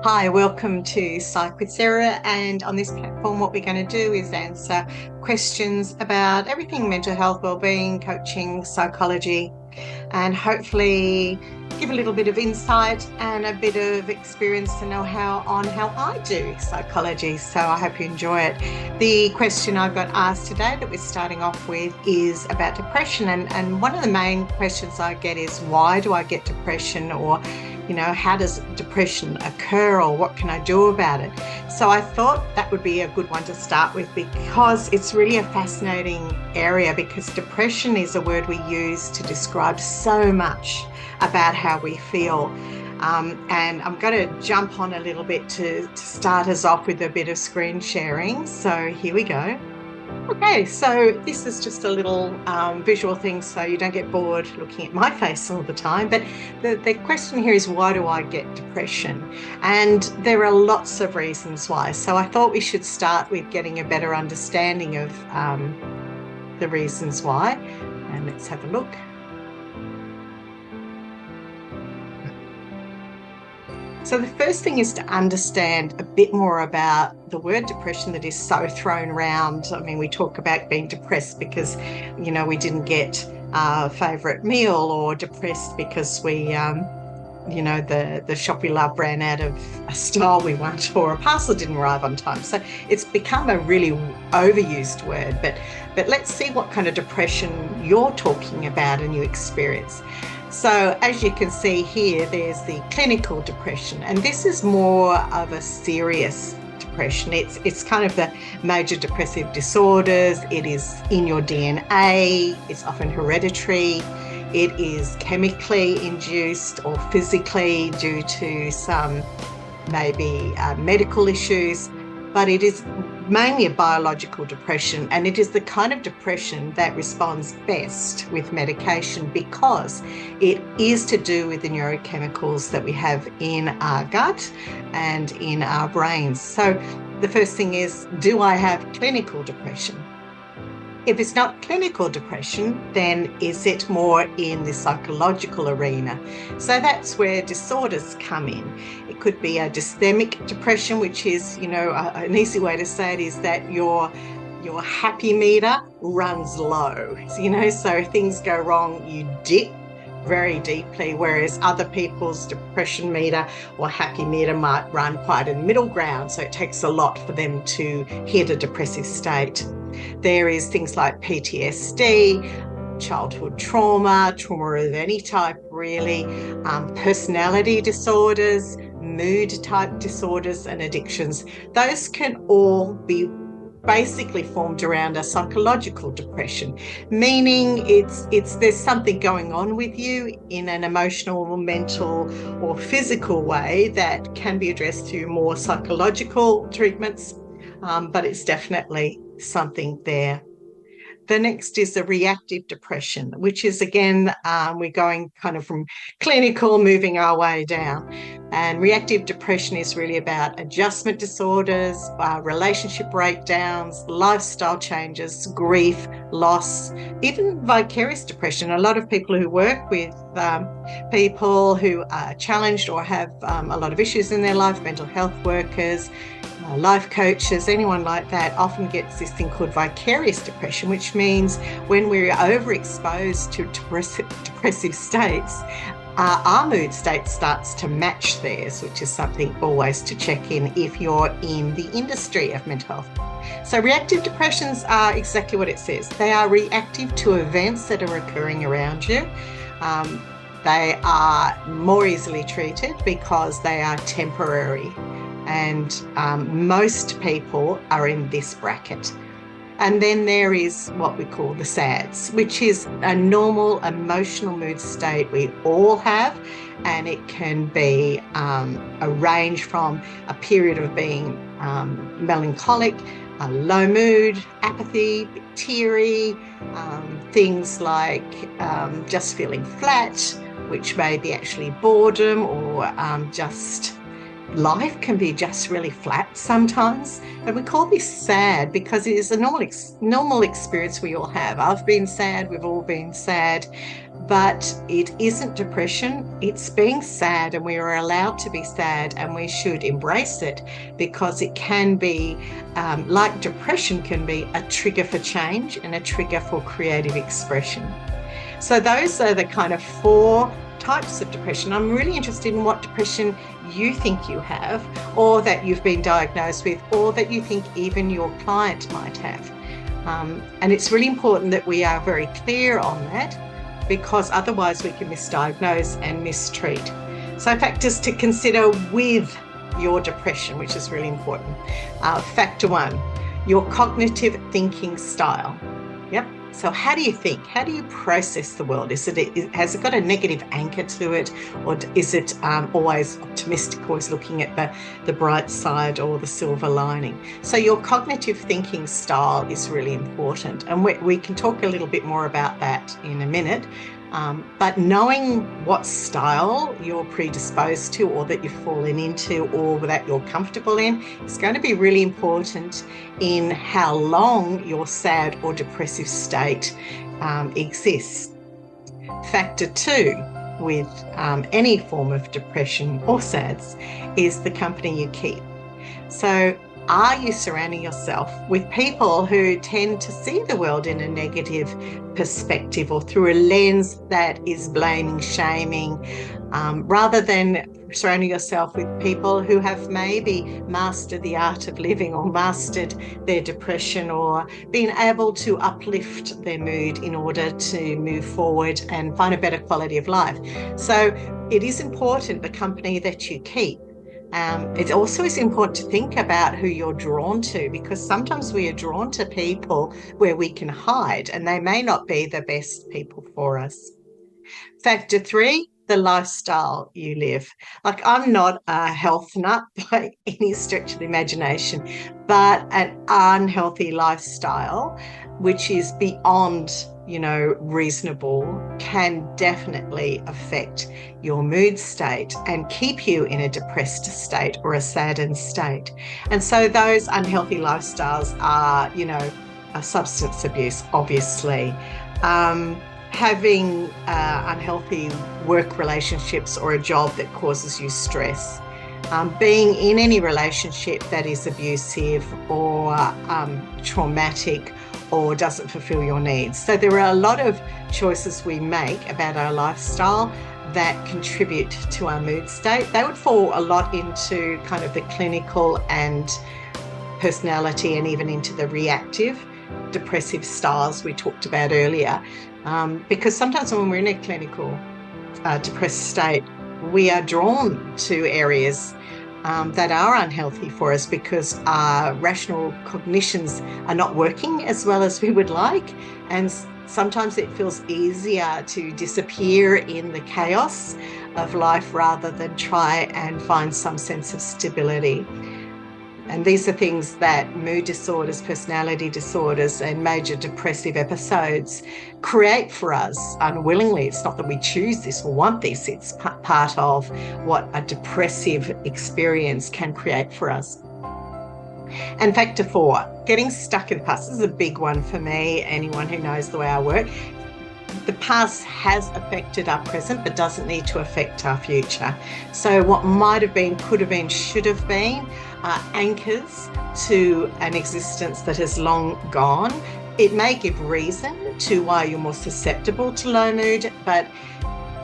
Hi, welcome to Psych with Sarah. And on this platform, what we're going to do is answer questions about everything mental health, wellbeing, coaching, psychology, and hopefully give a little bit of insight and a bit of experience to know how I do psychology. So I hope you enjoy it. The question I've got asked today that we're starting off with is about depression. And one of the main questions I get is, why do I get depression? Or how does depression occur, or what can I do about it? So I thought that would be a good one to start with, because it's really a fascinating area, because depression is a word we use to describe so much about how we feel. And I'm going to jump on a little bit to start us off with a bit of screen sharing. So here we go. Okay, so this is just a little visual thing so you don't get bored looking at my face all the time. But the question here is, why do I get depression? And there are lots of reasons why. So I thought we should start with getting a better understanding of the reasons why. And let's have a look. So the first thing is to understand a bit more about the word depression that is so thrown around. I mean, we talk about being depressed because, we didn't get our favourite meal, or depressed because we, the shop we love ran out of a style we want, or a parcel didn't arrive on time. So it's become a really overused word. But let's see what kind of depression you're talking about and you experience. So as you can see here, there's the clinical depression, and this is more of a serious depression. It's kind of the major depressive disorders. It is in your DNA. It's often hereditary. It is chemically induced or physically due to some maybe medical issues, but it is mainly a biological depression, and it is the kind of depression that responds best with medication, because it is to do with the neurochemicals that we have in our gut and in our brains. So the first thing is, do I have clinical depression? If it's not clinical depression, then is it more in the psychological arena? So that's where disorders come in. It could be a dysthymic depression, which is, an easy way to say it is that your happy meter runs low. So if things go wrong, you dip very deeply, whereas other people's depression meter or happy meter might run quite in the middle ground. So it takes a lot for them to hit a depressive state. There is things like PTSD, childhood trauma of any type really, personality disorders, mood type disorders, and addictions. Those can all be basically formed around a psychological depression, meaning there's something going on with you in an emotional, mental, or physical way that can be addressed through more psychological treatments, but it's definitely something there. The next is the reactive depression, which is, again, we're going kind of from clinical, moving our way down. And reactive depression is really about adjustment disorders, relationship breakdowns, lifestyle changes, grief, loss, even vicarious depression. A lot of people who work with people who are challenged or have a lot of issues in their life, mental health workers, life coaches, anyone like that, often gets this thing called vicarious depression, which means when we're overexposed to depressive states, our mood state starts to match theirs, which is something always to check in if you're in the industry of mental health. So reactive depressions are exactly what it says. They are reactive to events that are occurring around you. They are more easily treated because they are temporary. And most people are in this bracket. And then there is what we call the SADS, which is a normal emotional mood state we all have, and it can be a range from a period of being melancholic, a low mood, apathy, teary, things like just feeling flat, which may be actually boredom, or just life can be just really flat sometimes. And we call this sad because it is a normal experience we all have. I've been sad, we've all been sad, but it isn't depression. It's being sad, and we are allowed to be sad, and we should embrace it, because it can be, like depression can be, a trigger for change and a trigger for creative expression. So those are the kind of 4 types of depression. I'm really interested in what depression you think you have, or that you've been diagnosed with, or that you think even your client might have. And it's really important that we are very clear on that, because otherwise we can misdiagnose and mistreat. So factors to consider with your depression, which is really important. Factor 1, your cognitive thinking style. Yep. So how do you think? How do you process the world? Has it got a negative anchor to it, or is it always optimistic, always looking at the bright side or the silver lining? So your cognitive thinking style is really important, and we can talk a little bit more about that in a minute. But knowing what style you're predisposed to, or that you've fallen into, or that you're comfortable in, is going to be really important in how long your sad or depressive state exists. Factor 2 with any form of depression or SADS is the company you keep. So are you surrounding yourself with people who tend to see the world in a negative perspective, or through a lens that is blaming, shaming, rather than surrounding yourself with people who have maybe mastered the art of living, or mastered their depression, or been able to uplift their mood in order to move forward and find a better quality of life? So it is important, the company that you keep. It also is important to think about who you're drawn to, because sometimes we are drawn to people where we can hide, and they may not be the best people for us. Factor 3, the lifestyle you live. Like, I'm not a health nut by any stretch of the imagination, but an unhealthy lifestyle, which is beyond reasonable, can definitely affect your mood state and keep you in a depressed state or a saddened state. And so those unhealthy lifestyles are, a substance abuse, obviously, having unhealthy work relationships or a job that causes you stress, being in any relationship that is abusive or traumatic, or doesn't fulfill your needs. So there are a lot of choices we make about our lifestyle that contribute to our mood state. They would fall a lot into kind of the clinical and personality, and even into the reactive depressive styles we talked about earlier. Because sometimes when we're in a clinical depressed state, we are drawn to areas that are unhealthy for us, because our rational cognitions are not working as well as we would like. And sometimes it feels easier to disappear in the chaos of life rather than try and find some sense of stability. And these are things that mood disorders, personality disorders, and major depressive episodes create for us unwillingly. It's not that we choose this or want this. It's part of what a depressive experience can create for us. And factor 4, getting stuck in the past. This is a big one for me, anyone who knows the way I work. The past has affected our present, but doesn't need to affect our future. So what might have been, could have been, should have been, are anchors to an existence that has long gone. It may give reason to why you're more susceptible to low mood, but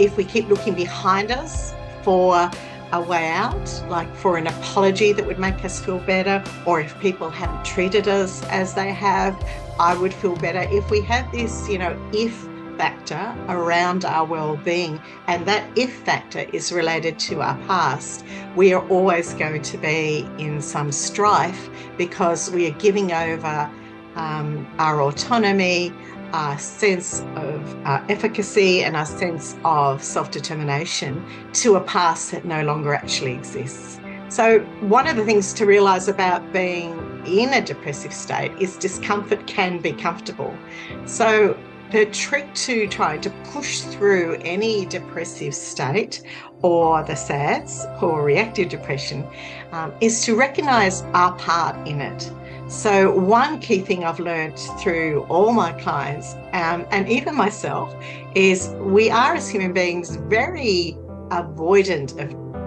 if we keep looking behind us for a way out, like for an apology that would make us feel better, or if people haven't treated us as they have, I would feel better. If we have this, if factor around our well-being, and that if factor is related to our past, we are always going to be in some strife, because we are giving over our autonomy, our sense of efficacy, and our sense of self-determination to a past that no longer actually exists. So one of the things to realise about being in a depressive state is discomfort can be comfortable. So the trick to trying to push through any depressive state, or the SADS or reactive depression, is to recognise our part in it. So one key thing I've learned through all my clients, and even myself, is we are as human beings very avoidant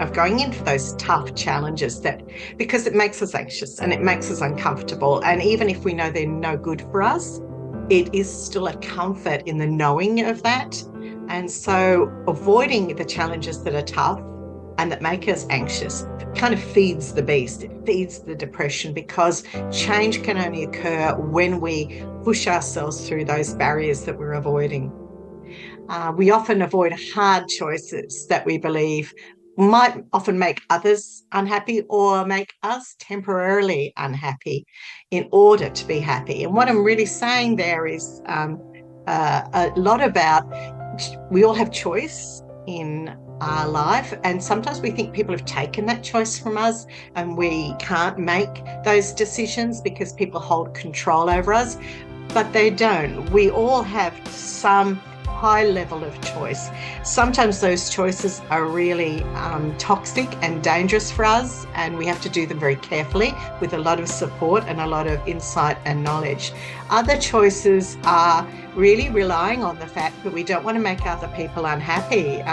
of going into those tough challenges, that because it makes us anxious and it makes us uncomfortable. And even if we know they're no good for us, it is still a comfort in the knowing of that. And so avoiding the challenges that are tough and that make us anxious kind of feeds the beast. It feeds the depression, because change can only occur when we push ourselves through those barriers that we're avoiding. We often avoid hard choices that we believe might often make others unhappy or make us temporarily unhappy in order to be happy. And what I'm really saying there is a lot about, we all have choice in our life, and sometimes we think people have taken that choice from us and we can't make those decisions because people hold control over us, but they don't. We all have some high level of choice. Sometimes those choices are really toxic and dangerous for us, and we have to do them very carefully with a lot of support and a lot of insight and knowledge. Other choices are really relying on the fact that we don't want to make other people unhappy.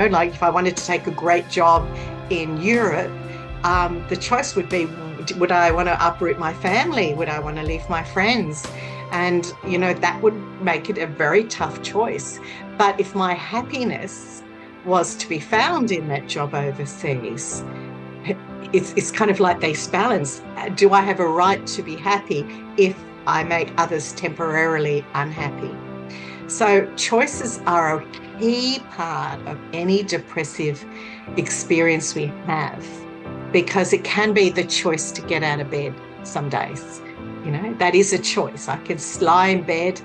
Like if I wanted to take a great job in Europe, the choice would be, would I want to uproot my family? Would I want to leave my friends? And, that would make it a very tough choice. But if my happiness was to be found in that job overseas, it's kind of like this balance. Do I have a right to be happy if I make others temporarily unhappy? So choices are a key part of any depressive experience we have, because it can be the choice to get out of bed some days. That is a choice. I can lie in bed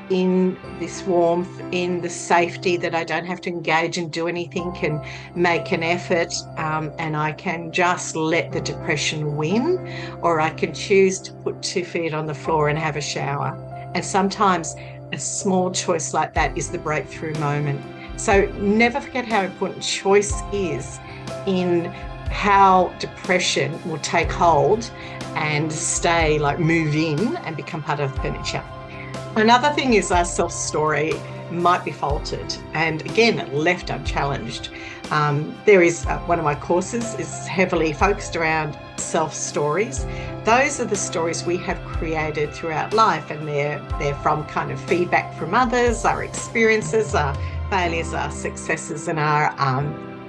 in this warmth, in the safety that I don't have to engage and do anything, can make an effort, and I can just let the depression win, or I can choose to put 2 feet on the floor and have a shower. And sometimes a small choice like that is the breakthrough moment. So never forget how important choice is in how depression will take hold and move in and become part of furniture. Another thing is our self-story might be faltered, and again, left unchallenged. There is one of my courses is heavily focused around self-stories. Those are the stories we have created throughout life, and they're from kind of feedback from others, our experiences, our failures, our successes, and our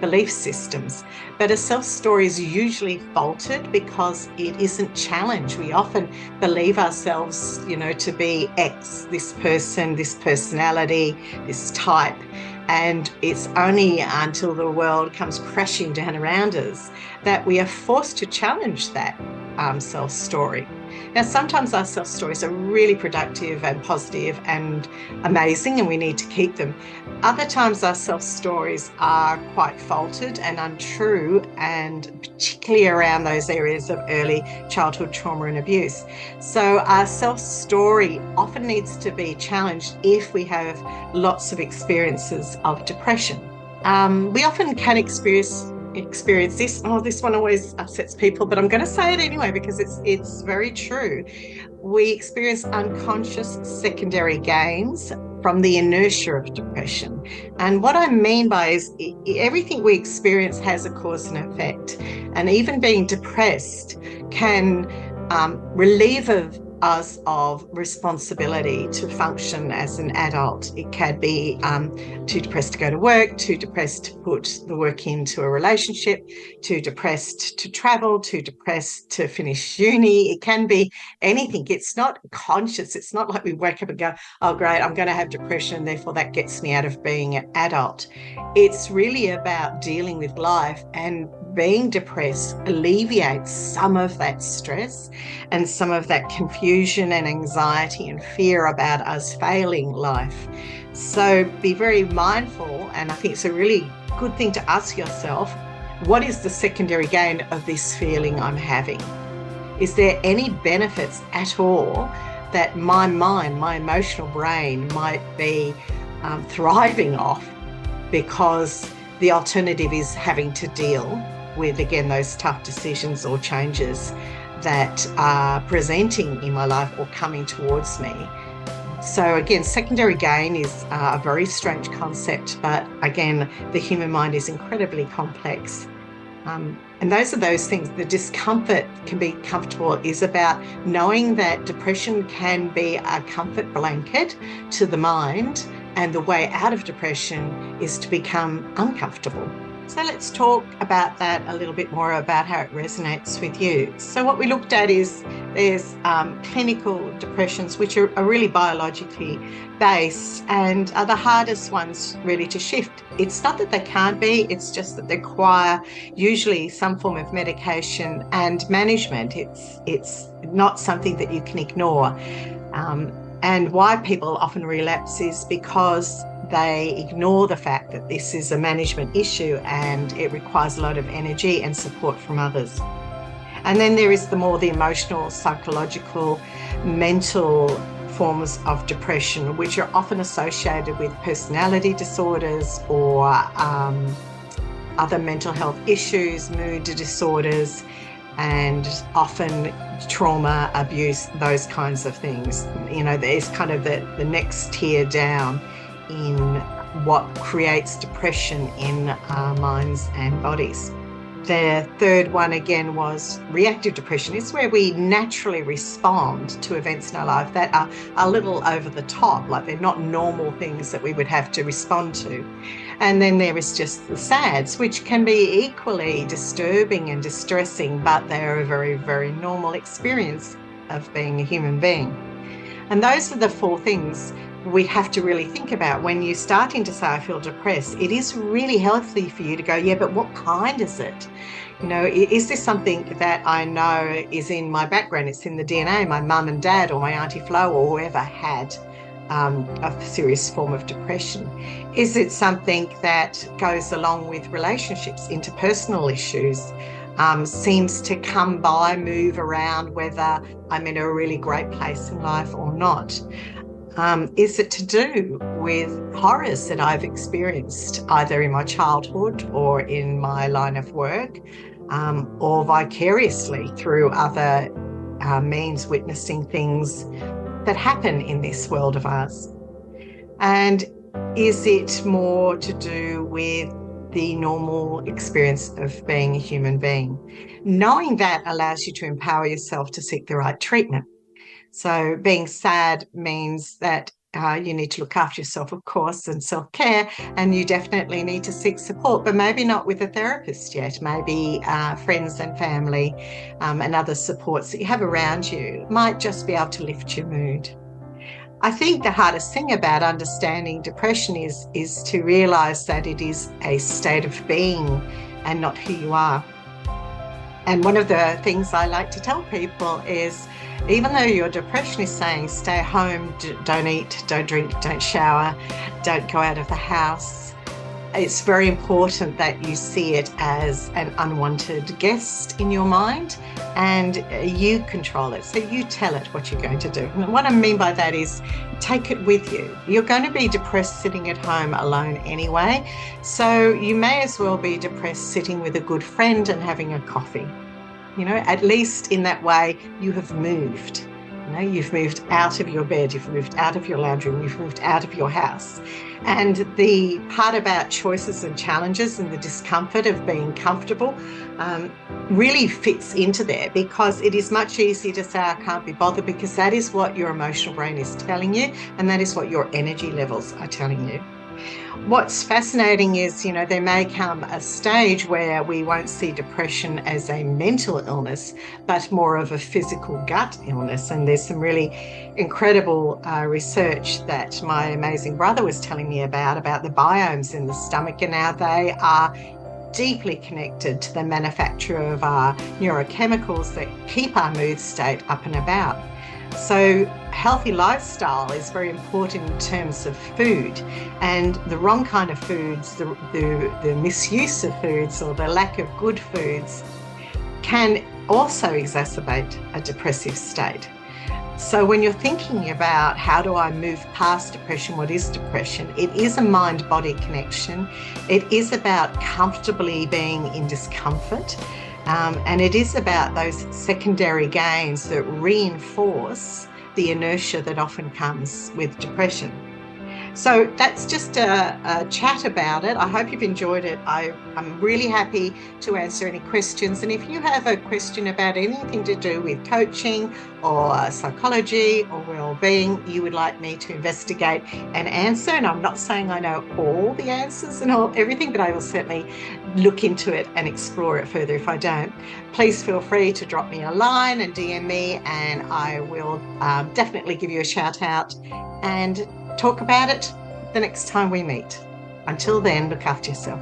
belief systems. But a self-story is usually faltered because it isn't challenged. We often believe ourselves, to be X, this person, this personality, this type. And it's only until the world comes crashing down around us that we are forced to challenge that self-story. Now, sometimes our self-stories are really productive and positive and amazing, and we need to keep them. Other times our self-stories are quite faltered and untrue, and particularly around those areas of early childhood trauma and abuse. So our self-story often needs to be challenged if we have lots of experiences of depression. We often can experience this. This one always upsets people, but I'm going to say it anyway because it's very true. We experience unconscious secondary gains from the inertia of depression. And what I mean by is everything we experience has a cause and effect. And even being depressed can relieve us of responsibility to function as an adult. It can be too depressed to go to work, too depressed to put the work into a relationship, too depressed to travel, too depressed to finish uni. It can be anything. It's not conscious. It's not like we wake up and go, oh, great, I'm going to have depression, therefore that gets me out of being an adult. It's really about dealing with life, and being depressed alleviates some of that stress and some of that confusion and anxiety and fear about us failing life. So be very mindful, and I think it's a really good thing to ask yourself, what is the secondary gain of this feeling I'm having? Is there any benefits at all that my mind, my emotional brain might be thriving off, because the alternative is having to deal with, again, those tough decisions or changes. that are presenting in my life or coming towards me. So again, secondary gain is a very strange concept, but again, the human mind is incredibly complex. And those are those things. The discomfort can be comfortable is about knowing that depression can be a comfort blanket to the mind, and the way out of depression is to become uncomfortable. So let's talk about that a little bit more, about how it resonates with you. So what we looked at is there's clinical depressions, which are really biologically based and are the hardest ones really to shift. It's not that they can't be, it's just that they require usually some form of medication and management. It's not something that you can ignore. And why people often relapse is because they ignore the fact that this is a management issue and it requires a lot of energy and support from others. And then there is the emotional, psychological, mental forms of depression, which are often associated with personality disorders or other mental health issues, mood disorders, and often trauma, abuse, those kinds of things. There's kind of the next tier down in what creates depression in our minds and bodies. The third one again was reactive depression. It's where we naturally respond to events in our life that are a little over the top, like they're not normal things that we would have to respond to. And then there is just the SADs, which can be equally disturbing and distressing, but they're a very, very normal experience of being a human being. And those are the four things we have to really think about when you're starting to say, I feel depressed. It is really healthy for you to go, yeah, but what kind is it? Is this something that I know is in my background? It's in the DNA. My mum and dad or my Auntie Flo or whoever had a serious form of depression. Is it something that goes along with relationships, interpersonal issues? Seems to come by, move around, whether I'm in a really great place in life or not. Is it to do with horrors that I've experienced either in my childhood or in my line of work, or vicariously through other means, witnessing things that happen in this world of ours? And is it more to do with the normal experience of being a human being? Knowing that allows you to empower yourself to seek the right treatment. So being sad means that you need to look after yourself, of course, and self-care, and you definitely need to seek support, but maybe not with a therapist yet. Maybe friends and family and other supports that you have around you might just be able to lift your mood. I think the hardest thing about understanding depression is to realise that it is a state of being and not who you are. And one of the things I like to tell people is, even though your depression is saying stay home, don't eat, don't drink, don't shower, don't go out of the house, it's very important that you see it as an unwanted guest in your mind and you control it. So you tell it what you're going to do. And what I mean by that is take it with you. You're going to be depressed sitting at home alone anyway. So you may as well be depressed sitting with a good friend and having a coffee. At least in that way you have moved. You've moved out of your bed, you've moved out of your lounge room, you've moved out of your house. And the part about choices and challenges and the discomfort of being comfortable really fits into there, because it is much easier to say I can't be bothered, because that is what your emotional brain is telling you, and that is what your energy levels are telling you. What's fascinating is, there may come a stage where we won't see depression as a mental illness, but more of a physical gut illness. And there's some really incredible research that my amazing brother was telling me about the biomes in the stomach and how they are deeply connected to the manufacture of our neurochemicals that keep our mood state up and about. So healthy lifestyle is very important in terms of food, and the wrong kind of foods, the misuse of foods or the lack of good foods can also exacerbate a depressive state. So when you're thinking about how do I move past depression, what is depression? It is a mind-body connection. It is about comfortably being in discomfort And it is about those secondary gains that reinforce the inertia that often comes with depression. So that's just a chat about it. I hope you've enjoyed it. I'm really happy to answer any questions. And if you have a question about anything to do with coaching or psychology or well-being, you would like me to investigate and answer. And I'm not saying I know all the answers and everything, but I will certainly look into it and explore it further if I don't. Please feel free to drop me a line and DM me, and I will definitely give you a shout out and talk about it the next time we meet. Until then, look after yourself.